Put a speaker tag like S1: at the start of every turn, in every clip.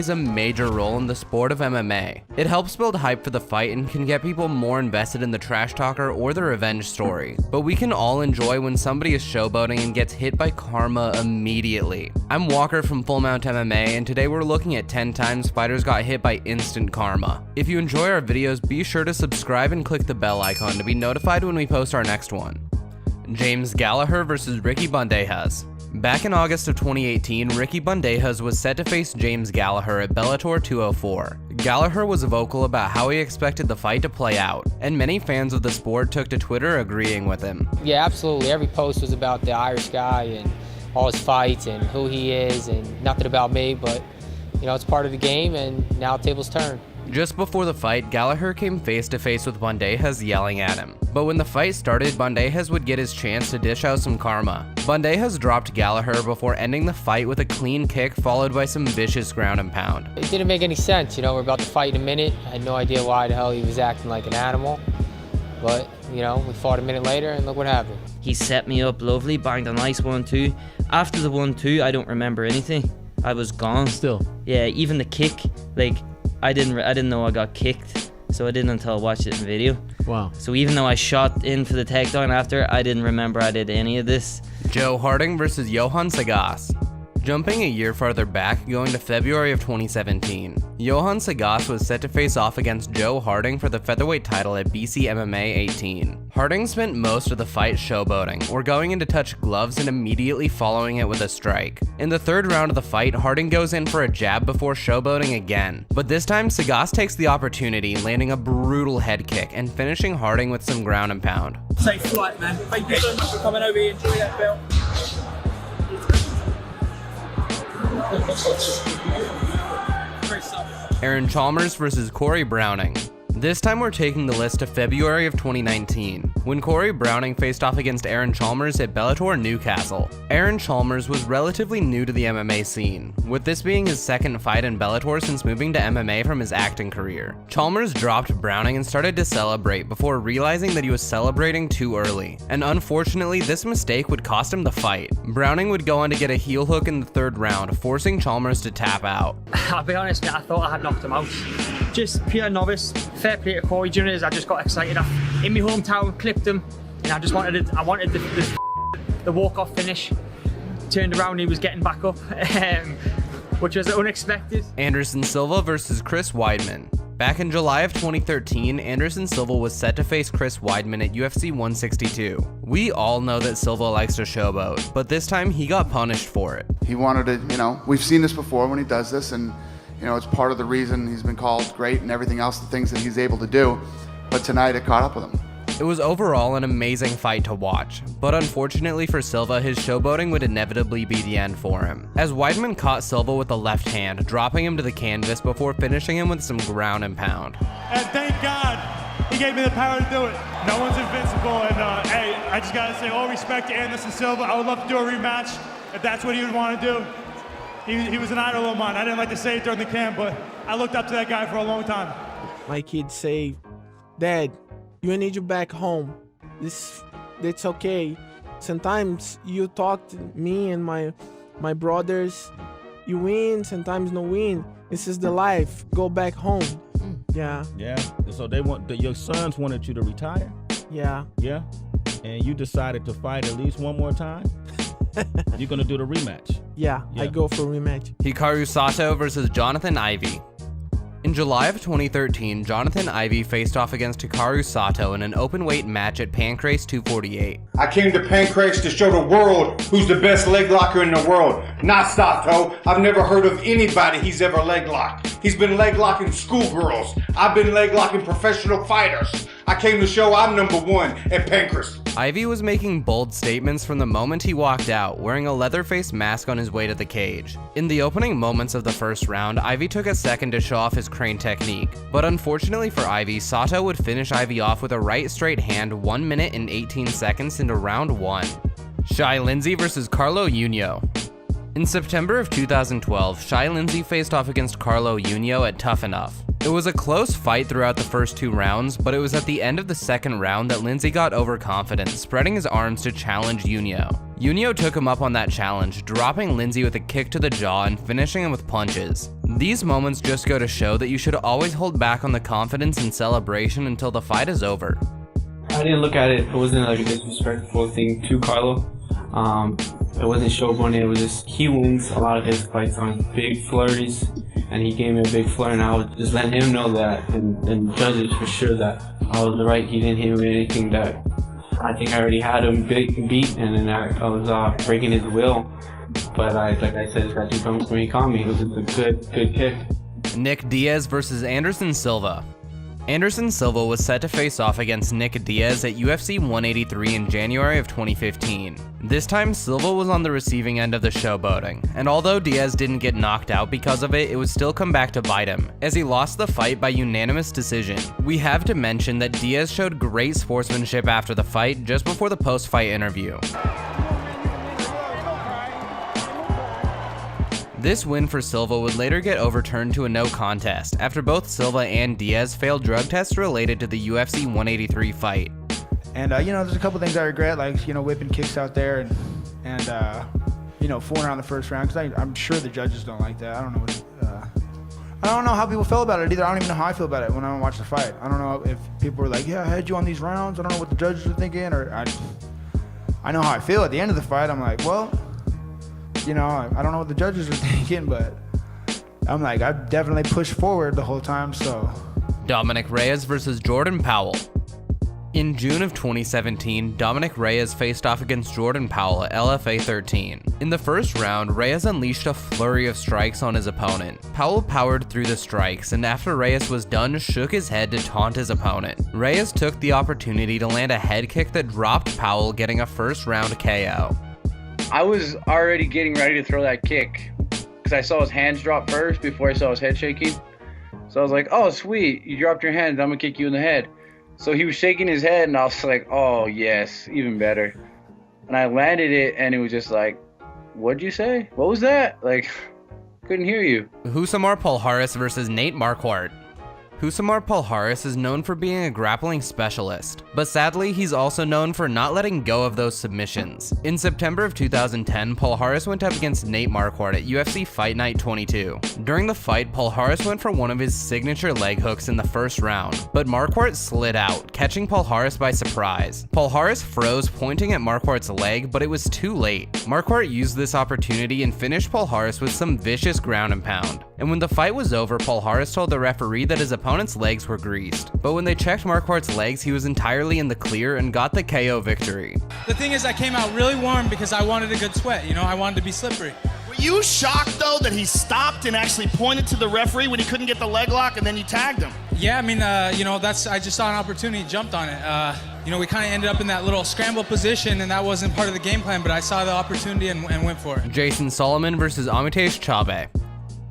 S1: plays a major role in the sport of MMA. It helps build hype for the fight and can get people more invested in the trash talker or the revenge story. But we can all enjoy when somebody is showboating and gets hit by karma immediately. I'm Walker from Full Mount MMA, and today we're looking at 10 times fighters got hit by instant karma. If you enjoy our videos, be sure to subscribe and click the bell icon to be notified when we post our next one. James Gallagher versus Ricky Bandejas. Back in August of 2018, Ricky Bandejas was set to face James Gallagher at Bellator 204. Gallagher was vocal about how he expected the fight to play out, and many fans of the sport took to Twitter agreeing with him.
S2: Yeah, absolutely. Every post was about the Irish guy and all his fights and who he is, and nothing about me, but you know, it's part of the game, and now tables turn.
S1: Just before the fight, Gallagher came face to face with Bandejas yelling at him. But when the fight started, Bandejas would get his chance to dish out some karma. Bandejas dropped Gallagher before ending the fight with a clean kick followed by some vicious ground and pound.
S2: It didn't make any sense, you know, we're about to fight in a minute. I had no idea why the hell he was acting like an animal. But, you know, we fought a minute later and look what happened.
S3: He set me up lovely, banged a nice 1-2. After the 1-2, I don't remember anything. I was gone.
S4: Still?
S3: Yeah, even the kick, like, I didn't know I got kicked, so I didn't until I watched it in video.
S4: Wow.
S3: So even though I shot in for the takedown after, I didn't remember I did any of this.
S1: Joe Harding versus Johan Sagas. Jumping a year farther back, going to February of 2017, Johan Sagas was set to face off against Joe Harding for the featherweight title at BC MMA 18. Harding spent most of the fight showboating, or going in to touch gloves and immediately following it with a strike. In the third round of the fight, Harding goes in for a jab before showboating again, but this time Sagas takes the opportunity, landing a brutal head kick and finishing Harding with some ground and pound.
S5: Safe flight, man. Thank you so much for coming over here. Enjoy that belt.
S1: Aaron Chalmers versus Corey Browning. This time we're taking the list to February of 2019, when Corey Browning faced off against Aaron Chalmers at Bellator Newcastle. Aaron Chalmers was relatively new to the MMA scene, with this being his second fight in Bellator since moving to MMA from his acting career. Chalmers dropped Browning and started to celebrate before realizing that he was celebrating too early, and unfortunately this mistake would cost him the fight. Browning would go on to get a heel hook in the third round, forcing Chalmers to tap out.
S5: I'll be honest, mate, I thought I had knocked him out. Just pure novice. Fair play to Corey Juniors. I just got excited. In my hometown, clipped him, and I wanted the walk-off finish. Turned around, he was getting back up, which was unexpected.
S1: Anderson Silva versus Chris Weidman. Back in July of 2013, Anderson Silva was set to face Chris Weidman at UFC 162. We all know that Silva likes to showboat, but this time he got punished for it.
S6: He wanted to, you know, we've seen this before when he does this, and you know, it's part of the reason he's been called great and everything else, the things that he's able to do. But tonight it caught up with him.
S1: It was overall an amazing fight to watch, but unfortunately for Silva, his showboating would inevitably be the end for him, as Weidman caught Silva with the left hand, dropping him to the canvas before finishing him with some ground and pound.
S7: And thank God he gave me the power to do it. No one's invincible, and hey, I just gotta say all respect to Anderson Silva. I would love to do a rematch if that's what he would want to do. He was an idol of mine. I didn't like to say it during the camp, but I looked up to that guy for a long time.
S8: My kids say, Dad, you need you back home. It's okay. Sometimes you talk to me and my brothers. You win, sometimes no win. This is the life. Go back home. Yeah.
S9: Yeah. So your sons wanted you to retire?
S8: Yeah.
S9: Yeah. And you decided to fight at least one more time? You're gonna do the rematch?
S8: Yeah, I go for rematch.
S1: Hikaru Sato versus Jonathan Ivey. In July of 2013, Jonathan Ivey faced off against Hikaru Sato in an open-weight match at Pancrase 248.
S10: I came to Pancrase to show the world who's the best leg locker in the world. Not Sato. I've never heard of anybody he's ever leg locked. He's been leg locking schoolgirls. I've been leg locking professional fighters. I came to show I'm number one at Pancrase.
S1: Ivey was making bold statements from the moment he walked out, wearing a leather-face mask on his way to the cage. In the opening moments of the first round, Ivey took a second to show off his crane technique, but unfortunately for Ivey, Sato would finish Ivey off with a right straight hand 1 minute and 18 seconds into round 1. Shai Lindsay versus Carlo Junio. In September of 2012, Shai Lindsay faced off against Carlo Junio at Tough Enough. It was a close fight throughout the first 2 rounds, but it was at the end of the second round that Lindsay got overconfident, spreading his arms to challenge Junio. Junio took him up on that challenge, dropping Lindsay with a kick to the jaw and finishing him with punches. These moments just go to show that you should always hold back on the confidence and celebration until the fight is over.
S4: I didn't look at it. It wasn't like a disrespectful thing to Carlo. It wasn't showboating. It was just he wins a lot of his fights on big flurries, and he gave me a big flurry, and I was just letting him know that, and judges for sure that I was right. He didn't hit me with anything that I think I already had him beat, and then I was breaking his will. But like I said, this guy did come when he caught me. It was just a good kick.
S1: Nick Diaz versus Anderson Silva. Anderson Silva was set to face off against Nick Diaz at UFC 183 in January of 2015. This time, Silva was on the receiving end of the showboating, and although Diaz didn't get knocked out because of it, it would still come back to bite him, as he lost the fight by unanimous decision. We have to mention that Diaz showed great sportsmanship after the fight just before the post-fight interview. This win for Silva would later get overturned to a no contest after both Silva and Diaz failed drug tests related to the UFC 183 fight.
S11: And there's a couple things I regret, like whipping kicks out there and fooling around the first round, because I'm sure the judges don't like that. I don't know how people feel about it either. I don't even know how I feel about it when I don't watch the fight. I don't know if people are like, yeah, I had you on these rounds. I don't know what the judges are thinking, or I know how I feel at the end of the fight. I'm like, well, I don't know what the judges are thinking, but I'm like, I've definitely pushed forward the whole time, so.
S1: Dominic Reyes versus Jordan Powell. In June of 2017, Dominic Reyes faced off against Jordan Powell at LFA 13. In the first round, Reyes unleashed a flurry of strikes on his opponent. Powell powered through the strikes, and after Reyes was done, shook his head to taunt his opponent. Reyes took the opportunity to land a head kick that dropped Powell, getting a first round KO.
S12: I was already getting ready to throw that kick because I saw his hands drop first before I saw his head shaking. So I was like, oh, sweet, you dropped your hands, I'm gonna kick you in the head. So he was shaking his head, and I was like, oh, yes, even better. And I landed it, and it was just like, what'd you say? What was that? Like, couldn't hear you.
S1: Husamar Palhares versus Nate Marquardt. Husamar Palhares is known for being a grappling specialist, but sadly, he's also known for not letting go of those submissions. In September of 2010, Palhares went up against Nate Marquardt at UFC Fight Night 22. During the fight, Palhares went for one of his signature leg hooks in the first round, but Marquardt slid out, catching Palhares by surprise. Palhares froze, pointing at Marquardt's leg, but it was too late. Marquardt used this opportunity and finished Palhares with some vicious ground and pound. And when the fight was over, Palhares told the referee that his opponent's legs were greased. But when they checked Marquardt's legs, he was entirely in the clear and got the KO victory.
S13: The thing is, I came out really warm because I wanted a good sweat, I wanted to be slippery.
S14: Were you shocked, though, that he stopped and actually pointed to the referee when he couldn't get the leg lock, and then you tagged him?
S13: Yeah, I just saw an opportunity, jumped on it. We kind of ended up in that little scramble position, and that wasn't part of the game plan, but I saw the opportunity and went for it.
S1: Jason Solomon versus Amitesh Chabe.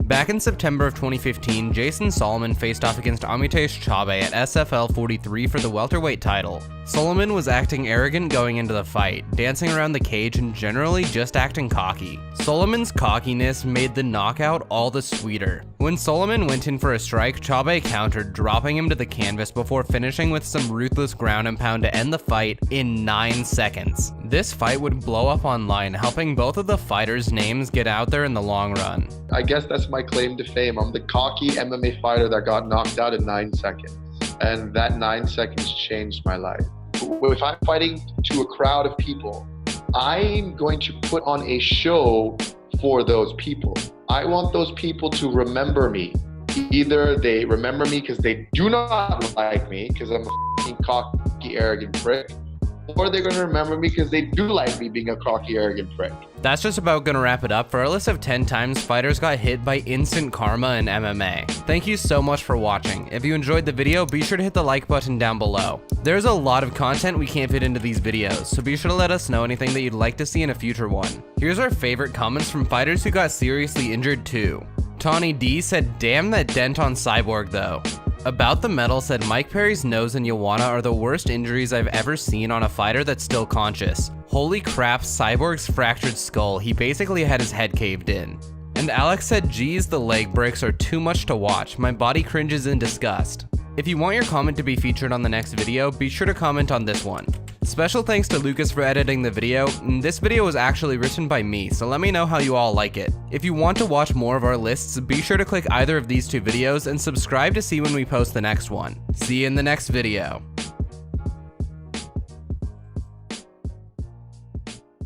S1: Back in September of 2015, Jason Solomon faced off against Amitesh Chabe at SFL 43 for the welterweight title. Solomon was acting arrogant going into the fight, dancing around the cage and generally just acting cocky. Solomon's cockiness made the knockout all the sweeter. When Solomon went in for a strike, Chabe countered, dropping him to the canvas before finishing with some ruthless ground and pound to end the fight in 9 seconds. This fight would blow up online, helping both of the fighters' names get out there in the long run.
S15: I guess that's my claim to fame. I'm the cocky MMA fighter that got knocked out in 9 seconds. And that 9 seconds changed my life. If I'm fighting to a crowd of people, I'm going to put on a show for those people. I want those people to remember me. Either they remember me because they do not like me, because I'm a f***ing cocky, arrogant prick, or they're going to remember me because they do like me being a cocky, arrogant prick.
S1: That's just about gonna wrap it up for our list of 10 times fighters got hit by instant karma in MMA. Thank you so much for watching. If you enjoyed the video, be sure to hit the like button down below. There's a lot of content we can't fit into these videos, so be sure to let us know anything that you'd like to see in a future one. Here's our favorite comments from fighters who got seriously injured too. Tawny D said, damn that dent on Cyborg though. About the Metal said Mike Perry's nose and Joanna are the worst injuries I've ever seen on a fighter that's still conscious. Holy crap, Cyborg's fractured skull, he basically had his head caved in. And Alex said, geez, the leg breaks are too much to watch. My body cringes in disgust. If you want your comment to be featured on the next video, be sure to comment on this one. Special thanks to Lucas for editing the video. This video was actually written by me, so let me know how you all like it. If you want to watch more of our lists, be sure to click either of these two videos and subscribe to see when we post the next one. See you in the next video.